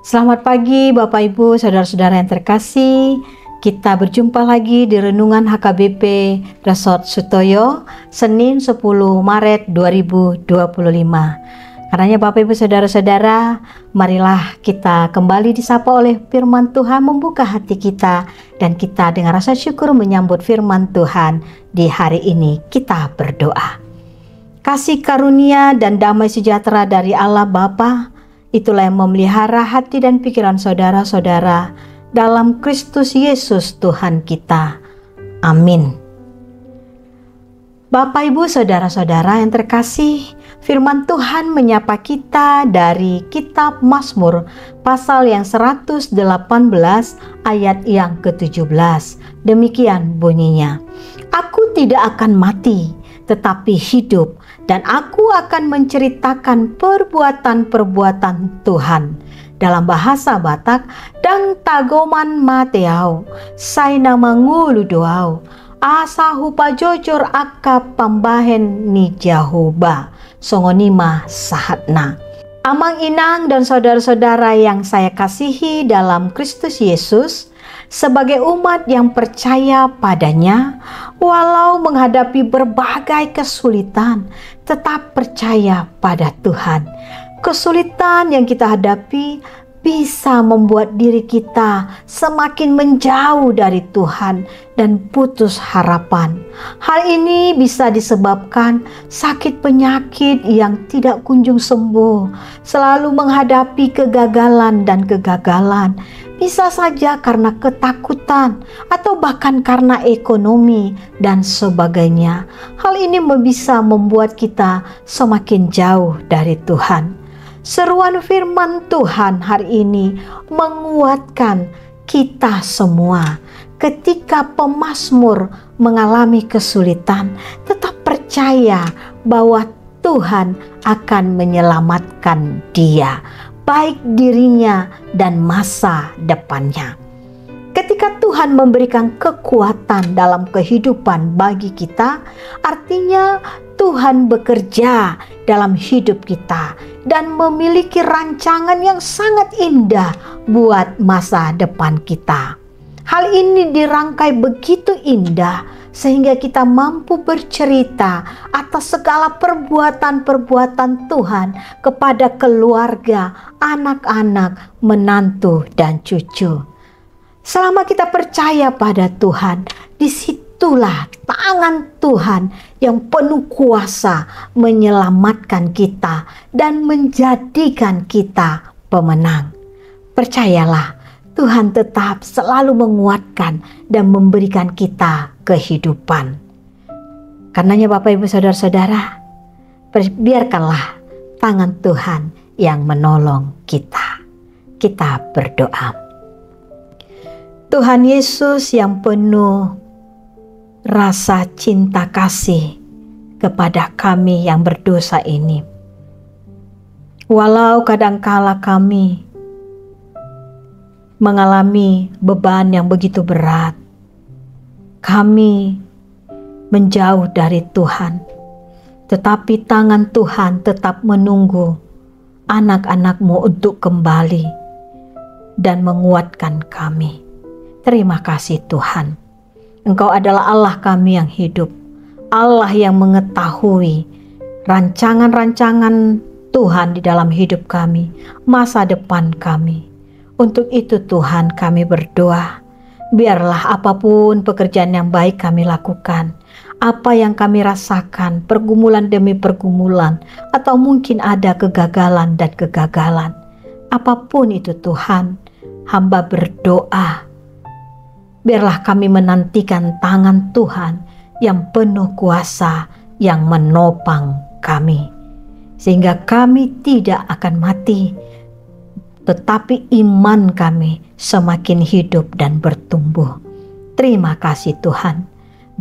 Selamat pagi Bapak Ibu, Saudara-saudara yang terkasih. Kita berjumpa lagi di Renungan HKBP Resort Sutoyo, Senin 10 Maret 2025. Karenanya Bapak Ibu Saudara-saudara, marilah kita kembali disapa oleh firman Tuhan, membuka hati kita, dan kita dengan rasa syukur menyambut firman Tuhan di hari ini. Kita berdoa. Kasih karunia dan damai sejahtera dari Allah Bapa, itulah yang memelihara hati dan pikiran saudara-saudara dalam Kristus Yesus Tuhan kita. Amin. Bapak Ibu Saudara-saudara yang terkasih, firman Tuhan menyapa kita dari kitab Mazmur pasal yang 118 ayat yang ke-17. Demikian bunyinya. Aku tidak akan mati, tetapi hidup, dan aku akan menceritakan perbuatan-perbuatan Tuhan. Dalam bahasa Batak, dang tagoman mateau, saina mangulu doau, asa hupa jojor aka pambahen ni jahuba, songonima sahatna. Amang inang dan saudara-saudara yang saya kasihi dalam Kristus Yesus, sebagai umat yang percaya padanya, walau menghadapi berbagai kesulitan, tetap percaya pada Tuhan. Kesulitan yang kita hadapi bisa membuat diri kita semakin menjauh dari Tuhan dan putus harapan. Hal ini bisa disebabkan sakit penyakit yang tidak kunjung sembuh, selalu menghadapi kegagalan dan kegagalan. Bisa saja karena ketakutan atau bahkan karena ekonomi dan sebagainya. Hal ini bisa membuat kita semakin jauh dari Tuhan. Seruan firman Tuhan hari ini menguatkan kita semua. Ketika pemazmur mengalami kesulitan, tetap percaya bahwa Tuhan akan menyelamatkan dia, baik dirinya dan masa depannya. Ketika Tuhan memberikan kekuatan dalam kehidupan bagi kita, artinya Tuhan bekerja dalam hidup kita dan memiliki rancangan yang sangat indah buat masa depan kita. Hal ini dirangkai begitu indah sehingga kita mampu bercerita atas segala perbuatan-perbuatan Tuhan kepada keluarga, anak-anak, menantu, dan cucu. Selama kita percaya pada Tuhan, disitulah tangan Tuhan yang penuh kuasa menyelamatkan kita dan menjadikan kita pemenang. Percayalah, Tuhan tetap selalu menguatkan dan memberikan kita kehidupan. Karenanya Bapak Ibu Saudara-saudara, biarkanlah tangan Tuhan yang menolong kita. Kita berdoa. Tuhan Yesus yang penuh rasa cinta kasih kepada kami yang berdosa ini. Walau kadangkala kami mengalami beban yang begitu berat, kami menjauh dari Tuhan, tetapi tangan Tuhan tetap menunggu anak-anak-Mu untuk kembali dan menguatkan kami. Terima kasih Tuhan. Engkau adalah Allah kami yang hidup, Allah yang mengetahui rancangan-rancangan Tuhan di dalam hidup kami, masa depan kami. Untuk itu Tuhan kami berdoa, biarlah apapun pekerjaan yang baik kami lakukan, apa yang kami rasakan, pergumulan demi pergumulan, atau mungkin ada kegagalan dan kegagalan. Apapun itu Tuhan, hamba berdoa, biarlah kami menantikan tangan Tuhan yang penuh kuasa yang menopang kami. Sehingga kami tidak akan mati, tetapi iman kami semakin hidup dan bertumbuh. Terima kasih Tuhan.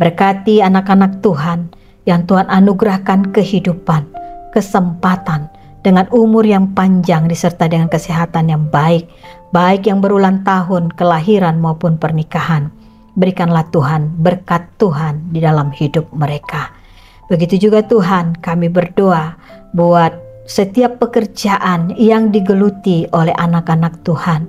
Berkati anak-anak Tuhan yang Tuhan anugerahkan kehidupan, kesempatan, dengan umur yang panjang disertai dengan kesehatan yang baik, baik yang berulang tahun, kelahiran maupun pernikahan. Berikanlah Tuhan berkat Tuhan di dalam hidup mereka. Begitu juga Tuhan, kami berdoa buat setiap pekerjaan yang digeluti oleh anak-anak Tuhan.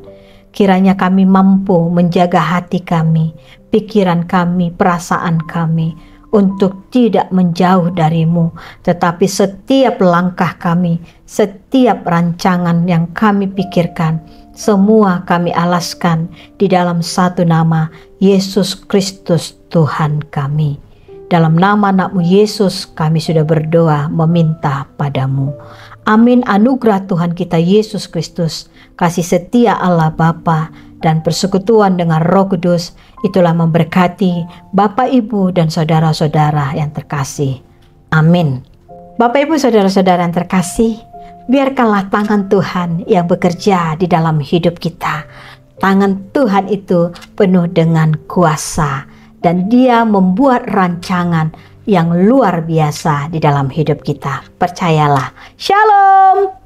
Kiranya kami mampu menjaga hati kami, pikiran kami, perasaan kami untuk tidak menjauh darimu, tetapi setiap langkah kami, setiap rancangan yang kami pikirkan, semua kami alaskan di dalam satu nama, Yesus Kristus Tuhan kami. Dalam nama anakmu Yesus kami sudah berdoa meminta padamu. Amin. Anugerah Tuhan kita Yesus Kristus, kasih setia Allah Bapa, dan persekutuan dengan Roh Kudus itulah memberkati Bapak, Ibu, dan saudara-saudara yang terkasih. Amin. Bapak, Ibu, saudara-saudara yang terkasih, biarkanlah tangan Tuhan yang bekerja di dalam hidup kita. Tangan Tuhan itu penuh dengan kuasa, dan Dia membuat rancangan yang luar biasa di dalam hidup kita. Percayalah. Shalom.